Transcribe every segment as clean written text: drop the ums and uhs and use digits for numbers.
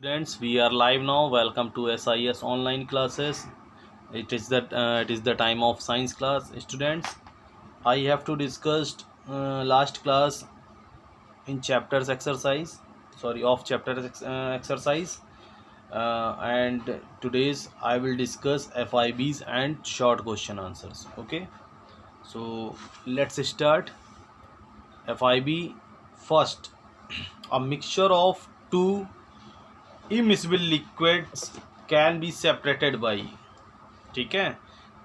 Students, we are live now. Welcome to SIS online classes. It is the time of science class. Students, I have to discuss last class in chapters exercise. Sorry, of chapters exercise. And today's I will discuss FIBs and short question answers. Okay, so let's start. FIB first. A mixture of two immiscible liquids can be separated by. ठीक है,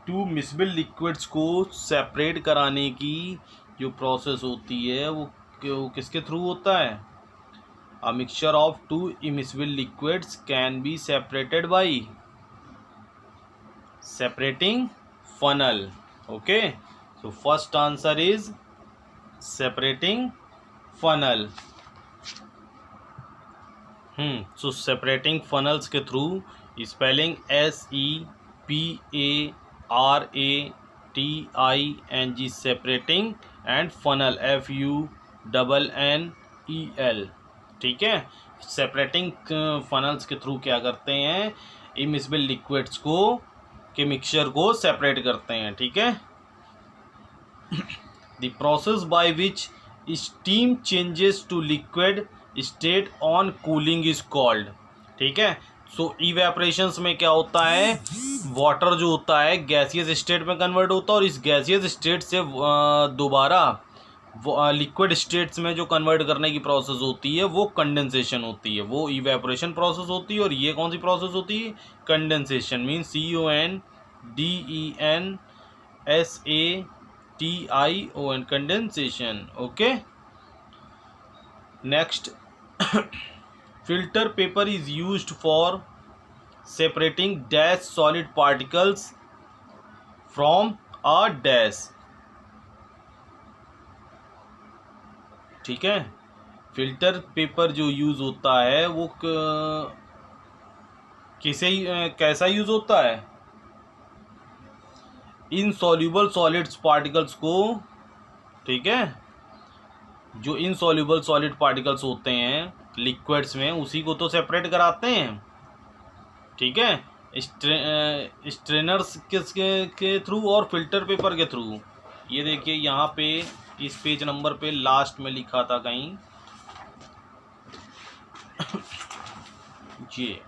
to miscible liquids को separate कराने की जो process होती है वो किसके थ्रू होता है. A mixture of two immiscible liquids can be separated by separating funnel. Okay, so first answer is separating funnel. So separating funnels के through spelling SEPARATING separating and funnel FUNNEL. ठीक है, separating funnels के through क्या करते हैं, immiscible liquids को के mixture को सेपरेट करते हैं. ठीक है, the process by which steam changes to liquid state on cooling is called. ठीक है, सो इवेपोरेशंस में क्या होता है, वाटर जो होता है गैसियस स्टेट में कन्वर्ट होता है और इस गैसियस स्टेट से दोबारा लिक्विड स्टेट्स में जो कन्वर्ट करने की प्रोसेस होती है वो कंडेंसेशन होती है. वो इवेपोरेशन प्रोसेस होती है और ये कौन सी प्रोसेस होती है, condensation. Means CONDENSATION condensation. Okay, next, filter paper is used for separating dash solid particles from a dash. ठीक है, फिल्टर पेपर जो यूज होता है वो कैसा यूज होता है, इनसॉल्युबल सॉलिड्स पार्टिकल्स को. ठीक है, जो इनसॉल्युबल सॉलिड पार्टिकल्स होते हैं लिक्विड्स में उसी को तो सेपरेट कराते हैं. ठीक है, स्ट्रेनर्स के थ्रू और फिल्टर पेपर के थ्रू. ये देखिए यहाँ पे इस पेज नंबर पे लास्ट में लिखा था कहीं ये.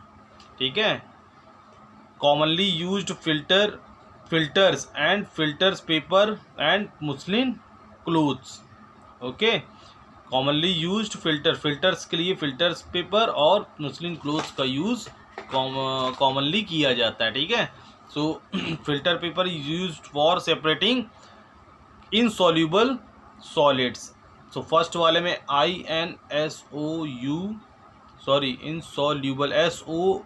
ठीक है, commonly used filters and filters paper and muslin cloths. Okay, commonly used filters के लिए फिल्टर्स पेपर और मुस्लिन क्लोथ्स का यूज़ कॉमनली किया जाता है. ठीक है, so filter paper is used for separating insoluble solids. So first वाले में इनसॉल्युबल SO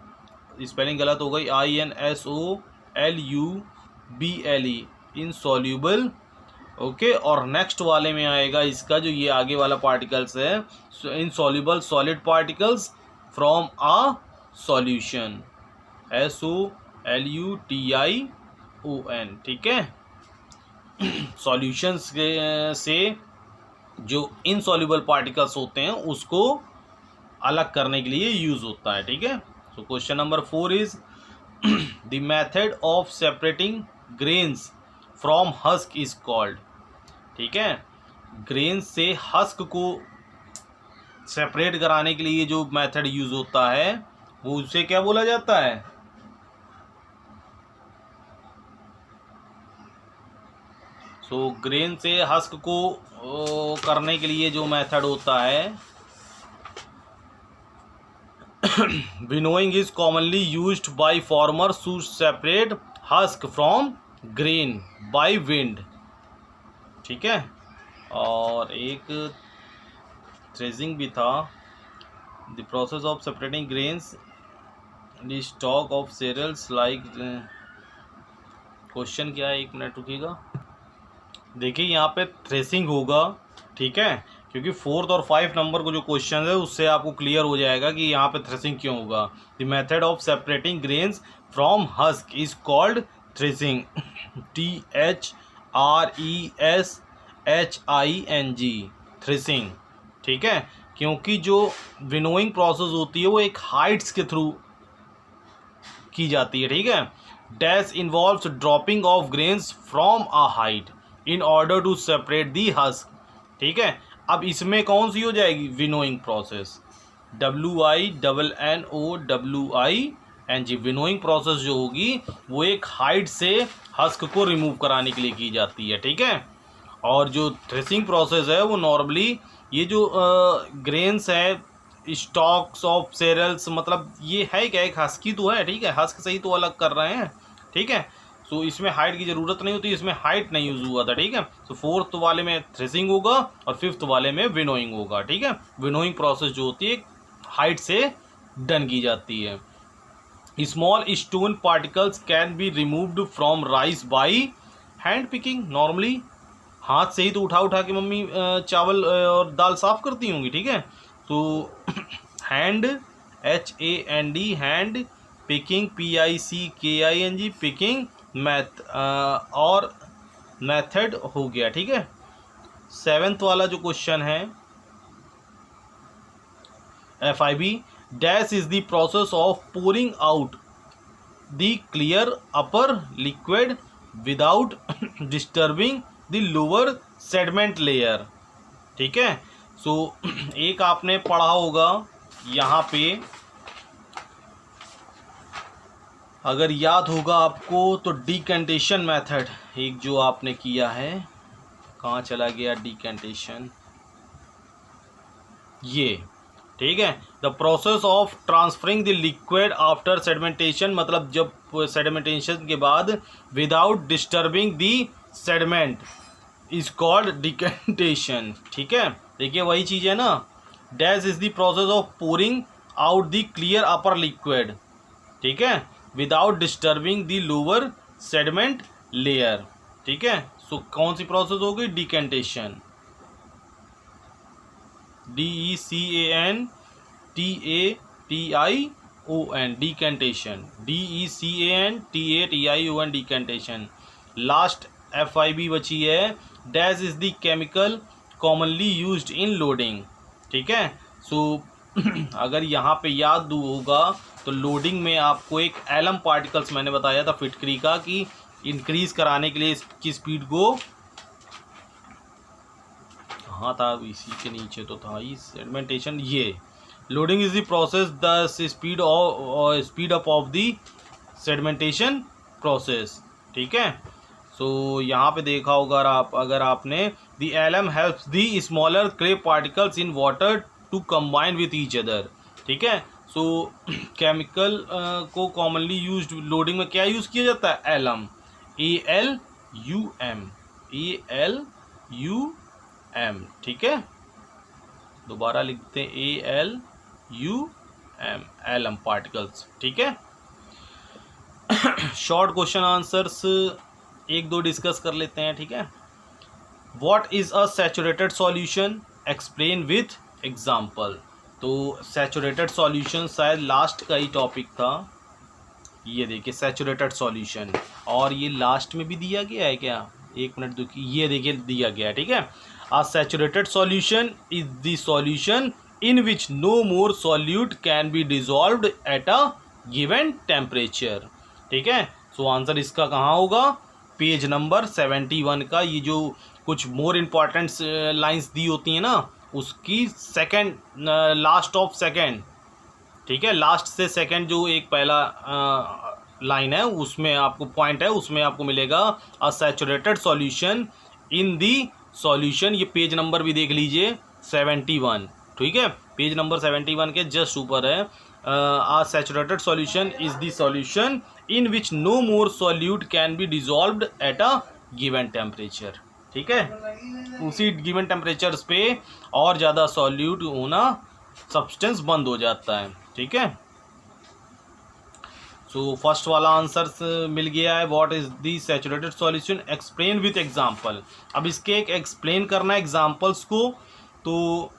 स्पेलिंग गलत हो गई, INSOLUBLE इनसॉल्युबल. ओके, और नेक्स्ट वाले में आएगा इसका जो ये आगे वाला पार्टिकल्स है, insoluble solid particles from a solution, SOLUTION. ठीक है, सॉल्यूशंस से जो इनसॉल्युबल पार्टिकल्स होते हैं उसको अलग करने के लिए यूज होता है. ठीक है, so question number 4 is the method of separating grains from husk is called. ठीक है, ग्रेन से हस्क को सेपरेट कराने के लिए जो मेथड यूज होता है वो उसे क्या बोला जाता है, सो ग्रेन से हस्क को करने के लिए जो मेथड होता है winnowing is commonly used by farmers to separate husk from grain by wind. ठीक है, और एक थ्रेसिंग भी था. The process of separating grains the stalk of cereals like. Question क्या है, एक मिनट रुकिएगा. देखिए यहाँ पे थ्रेसिंग होगा. ठीक है, क्योंकि 4th और 5th नंबर को जो क्वेश्चन है उससे आपको क्लियर हो जाएगा कि यहाँ पे थ्रेसिंग क्यों होगा. The method of separating grains from husk is called threshing, THRESHING, threshing. ठीक है, क्योंकि जो विनोइंग प्रोसेस होती है वो एक हाइट्स के थ्रू की जाती है, ठीक है। Dash involves dropping of grains from a height in order to separate the husk, ठीक है। अब इसमें कौन सी हो जाएगी winnowing process, WINNOWING। Winnowing process जो होगी वो एक हाइट से हस्क को रिमूव कराने के लिए की जाती है, ठीक है। और जो थ्रेसिंग प्रोसेस है वो नॉर्मली ये जो ग्रेन्स है, स्टॉक्स ऑफ सेरल्स, मतलब ये है क्या, एक हस्क ही तो है, ठीक है, हस्क से ही तो अलग कर रहे हैं, ठीक है। सो इसमें हाइट की ज़रूरत नहीं होती, इसमें हाइट नहीं यूज़ हुआ था, ठीक है। सो फोर्थ वाले में थ्रेसिंग होगा और फिफ्थ वाले में विनोइंग होगा, ठीक है। विनोइंग प्रोसेस जो होती है हाइट से डन की जाती है। Small stone particles can be removed from rice by hand picking. Normally हाथ से ही तो उठा उठा के मम्मी चावल और दाल साफ करती होंगी, ठीक है। तो hand, HAND, hand picking, PICKING picking math और मेथड हो गया, ठीक है। सेवेंथ वाला जो क्वेश्चन है FIB, dash is the process of pouring out the clear upper liquid without disturbing the lower sediment layer, ठीक है। सो एक आपने पढ़ा होगा यहाँ पे, अगर याद होगा आपको तो डिकेंटेशन मेथड एक जो आपने किया है, कहाँ चला गया डिकेंटेशन, ये, ठीक है। The process of transferring the liquid after sedimentation, मतलब जब सेडिमेंटेशन के बाद without disturbing the sediment is called decantation, ठीक है। देखिए वही चीज़ है ना, dash is the process of pouring out the clear upper liquid, ठीक है, without disturbing the lower sediment layer, ठीक है। सो कौन सी प्रोसेस होगी, decantation, DECANTATION decantation, DECANTATION decantation. Last FIB बची है, dash is the chemical commonly used in loading, ठीक है। सो अगर यहाँ पे याद होगा तो लोडिंग में आपको एक एलम पार्टिकल्स मैंने बताया था फिटकरी का कि इंक्रीज कराने के लिए इसकी स्पीड को, हाँ था इसी के नीचे तो था ही सेडिमेंटेशन, ये loading is the process the speed up of the sedimentation process, ठीक है। सो यहाँ पे देखा होगा अगर आपने the alum helps the smaller clay particles in water to combine with each other, ठीक है। सो केमिकल को कॉमनली यूज्ड लोडिंग में क्या यूज़ किया जाता है, एलम, ALUM, ठीक है। दोबारा लिखते हैं ALUM, एलम पार्टिकल्स, ठीक है। शॉर्ट क्वेश्चन आंसर्स एक दो डिस्कस कर लेते हैं, ठीक है। What is a saturated solution, explain with example. तो सैचुरेटेड सॉल्यूशन शायद लास्ट का ही टॉपिक था, ये देखिए सैचुरेटेड सॉल्यूशन, और ये लास्ट में भी दिया गया है क्या, एक मिनट देखिए, ये देखिए दिया गया है, ठीक है। A saturated solution is the solution in which no more solute can be dissolved at a given temperature, ठीक है। सो आंसर इसका कहाँ होगा, पेज नंबर 71 का, ये जो कुछ मोर इम्पॉर्टेंट लाइंस दी होती हैं ना, उसकी सेकंड, लास्ट ऑफ सेकंड, ठीक है, लास्ट से सेकंड जो एक पहला लाइन है उसमें आपको पॉइंट है, उसमें आपको मिलेगा अ saturated solution in the solution, ये पेज नंबर भी देख लीजिए 71, ठीक है, पेज नंबर 71 के जस्ट ऊपर है। A saturated solution is the solution in which no more solute can be dissolved at a given temperature, ठीक है। उसी गिवन टेम्परेचर्स पे और ज़्यादा सॉल्यूट होना, सब्सटेंस बंद हो जाता है, ठीक है। सो फर्स्ट वाला आंसर मिल गया है, what is the saturated solution, explain with example. अब इसके एक एक्सप्लेन करना है एग्जांपल्स को, तो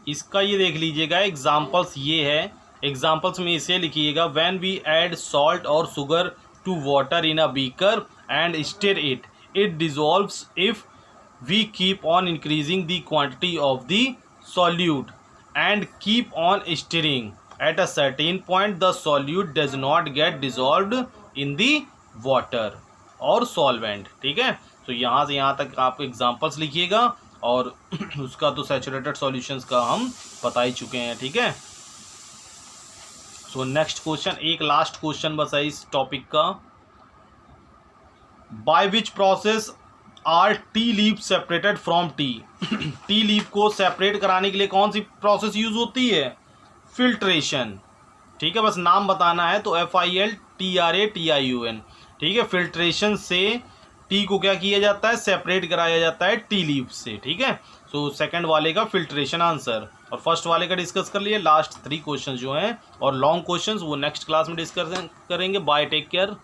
इसका ये देख लीजिएगा, एग्जांपल्स ये है एग्जाम्पल्स में इसे लिखिएगा, व्हेन वी ऐड सॉल्ट और sugar to water in a beaker and stir it, it dissolves if we keep on increasing the quantity of the solute and keep on stirring. At a certain point the solute does not get dissolved in the water or solvent. ठीक है, तो यहाँ से यहाँ तक आप examples लिखिएगा और उसका तो सैचुरेटेड सॉल्यूशंस का हम बता ही चुके हैं. ठीक है, सो नेक्स्ट क्वेश्चन, एक लास्ट क्वेश्चन बस है इस टॉपिक का. By which process R T leaf separated from T. T leaf को सेपरेट कराने के लिए कौन सी प्रोसेस यूज होती है? फिल्ट्रेशन. ठीक है, बस नाम बताना है, तो FILTRATION. ठीक है, फिल्ट्रेशन से टी को क्या किया जाता है? सेपरेट कराया जाता है टी लीफ से. ठीक है, सो सेकंड वाले का फिल्ट्रेशन आंसर, और फर्स्ट वाले का डिस्कस कर लिए. लास्ट 3 क्वेश्चन जो हैं और लॉन्ग क्वेश्चन वो नेक्स्ट क्लास में डिस्कस करेंगे. Bye, take care.